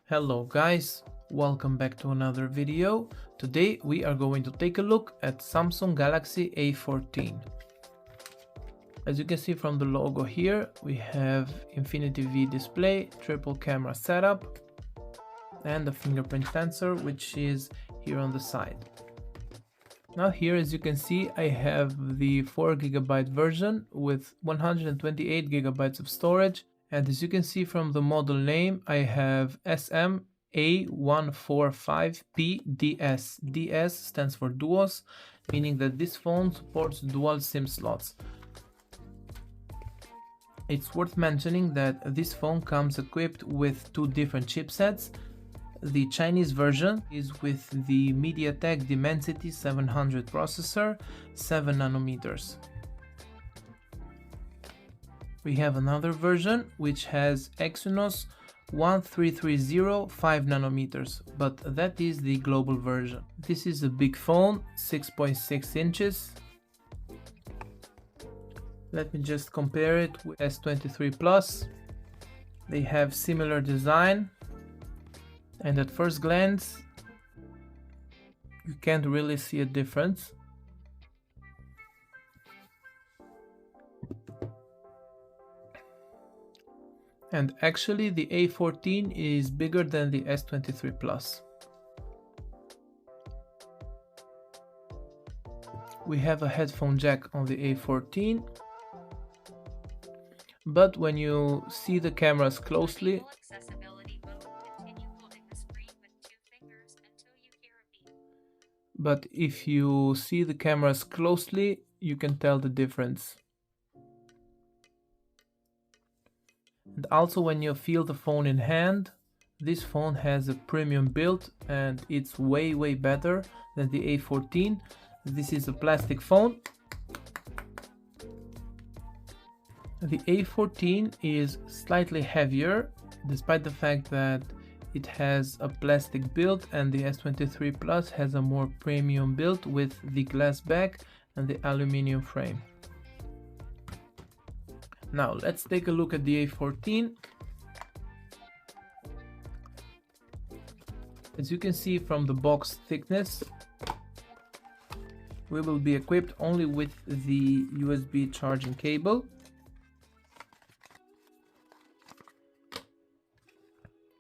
Hello guys, welcome back to another video. Today we are going to take a look at Samsung Galaxy A14. As you can see from the logo here, we have Infinity V display, triple camera setup, and a fingerprint sensor which is here on the side. Now here, as you can see, I have the 4GB version with 128GB of storage. And as you can see from the model name, I have SM A14 DS stands for Duos, meaning that this phone supports dual SIM slots. It's worth mentioning that this phone comes equipped with two different chipsets. The Chinese version is with the MediaTek Dimensity 700 processor, 7 nanometers. We have another version which has Exynos 1330 5 nanometers, but that is the global version. This is a big phone, 6.6 inches. Let me just compare it with S23 Plus. They have similar design, and at first glance you can't really see a difference. And actually the A14 is bigger than the S23 Plus. We have a headphone jack on the A14, but when you see the cameras closely, if you see the cameras closely, you can tell the difference. And also when you feel the phone in hand, this phone has a premium build and it's way better than the A14. This is a plastic phone. The A14 is slightly heavier, despite the fact that it has a plastic build, and the S23 Plus has a more premium build with the glass back and the aluminum frame. Now let's take a look at the A14. As you can see from the box thickness, we will be equipped only with the USB charging cable.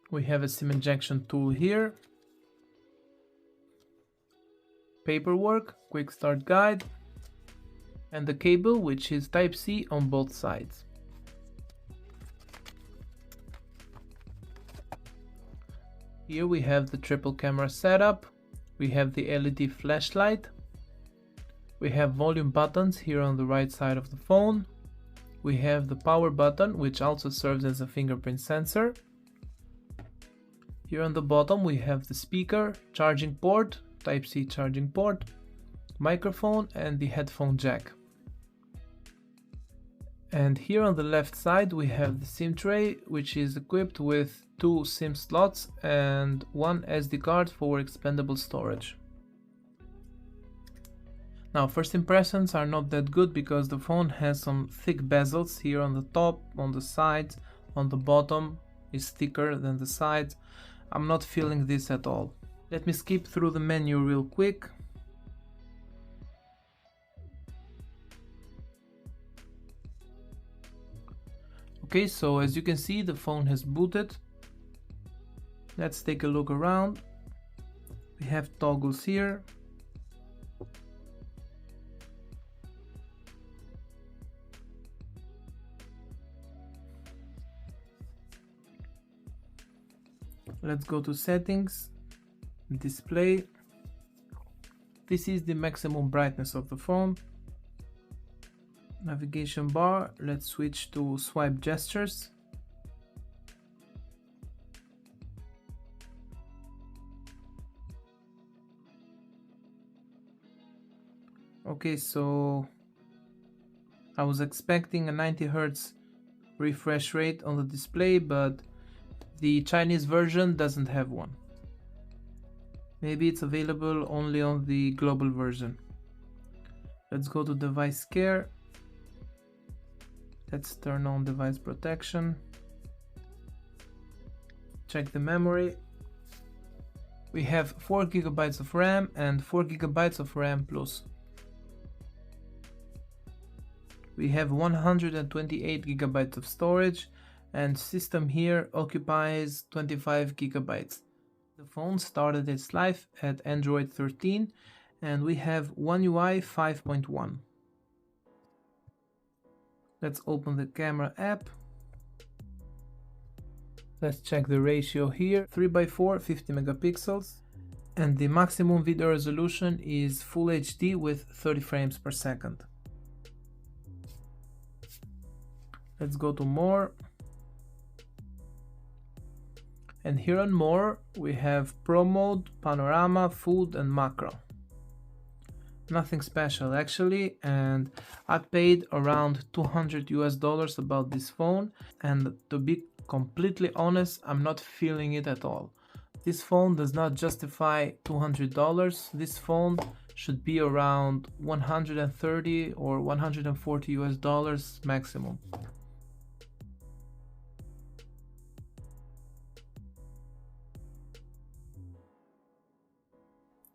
We have a SIM injection tool here, paperwork, quick start guide, and the cable which is Type-C on both sides. Here we have the triple camera setup, we have the LED flashlight, we have volume buttons here on the right side of the phone, we have the power button which also serves as a fingerprint sensor. Here on the bottom we have the speaker, charging port, Type-C charging port, microphone, and the headphone jack. And here on the left side we have the SIM tray, which is equipped with two SIM slots and one SD card for expandable storage. Now, first impressions are not that good because the phone has some thick bezels here on the top, on the sides, on the bottom is thicker than the sides. I'm not feeling this at all. Let me skip through the menu real quick. Okay, so as you can see, the phone has booted. Let's take a look around. We have toggles here. Let's go to settings, display. This is the maximum brightness of the phone. Navigation bar, let's switch to swipe gestures. Okay, so I was expecting a 90 Hz refresh rate on the display, but the Chinese version doesn't have one. Maybe it's available only on the global version. Let's go to device care. Let's turn on device protection. Check the memory. We have 4 GB of RAM and 4 GB of RAM plus. We have 128 GB of storage, and system here occupies 25 GB. The phone started its life at Android 13 and we have One UI 5.1. Let's open the camera app. Let's check the ratio here, 3:4, 50 megapixels, and the maximum video resolution is Full HD with 30 frames per second. Let's go to more. And here on more, we have Pro Mode, Panorama, Food and Macro. Nothing special actually, and I paid around $200 about this phone, and to be completely honest, I'm not feeling it at all. This phone does not justify $200. This phone should be around $130 or $140 maximum.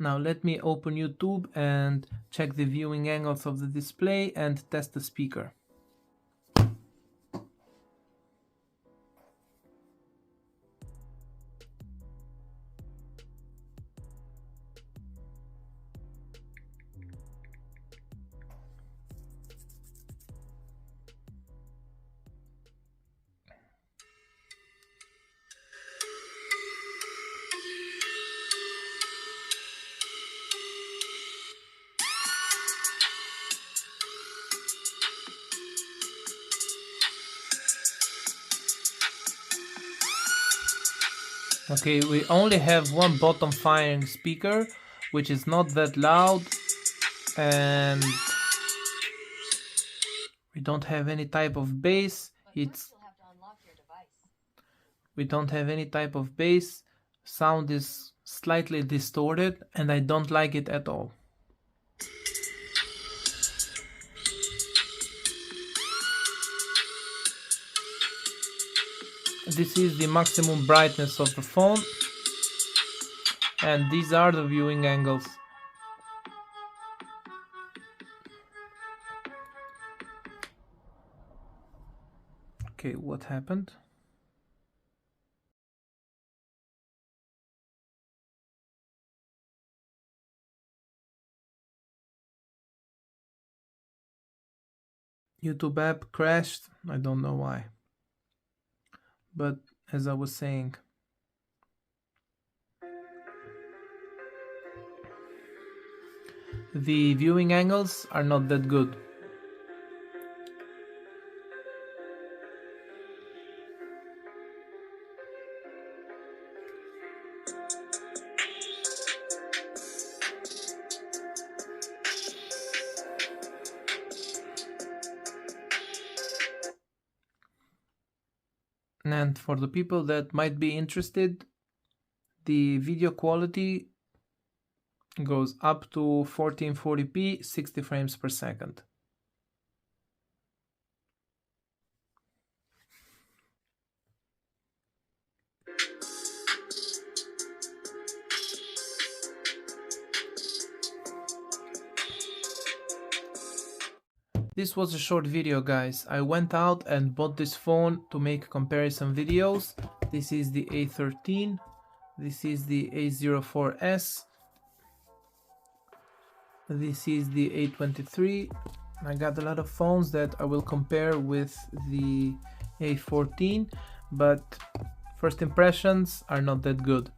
Now let me open YouTube and check the viewing angles of the display and test the speaker. Okay, we only have one bottom firing speaker, which is not that loud, and we don't have any type of bass. We don't have any type of bass. Sound is slightly distorted and I don't like it at all. This is the maximum brightness of the phone, and these are the viewing angles. Okay, what happened? YouTube app crashed. I don't know why. But as I was saying, the viewing angles are not that good. And for the people that might be interested, the video quality goes up to 1440p, 60 frames per second. This was a short video, guys. I went out and bought this phone to make comparison videos. This is the A13, this is the A04s, this is the A23. I got a lot of phones that I will compare with the A14, but first impressions are not that good.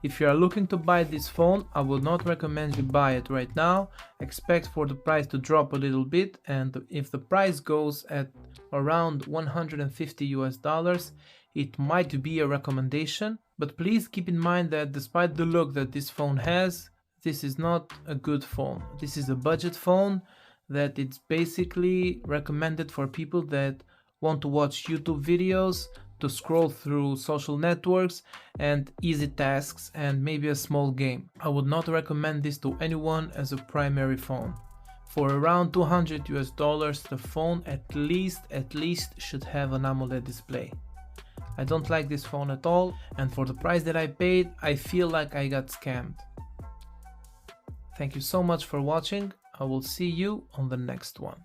If you are looking to buy this phone, I would not recommend you buy it right now. Expect for the price to drop a little bit, and if the price goes at around $150, it might be a recommendation. But please keep in mind that despite the look that this phone has, this is not a good phone. This is a budget phone that it's basically recommended for people that want to watch YouTube videos, to scroll through social networks and easy tasks and maybe a small game. I would not recommend this to anyone as a primary phone. For around $200, the phone at least should have an AMOLED display. I don't like this phone at all, and for the price that I paid, I feel like I got scammed. Thank you so much for watching. I will see you on the next one.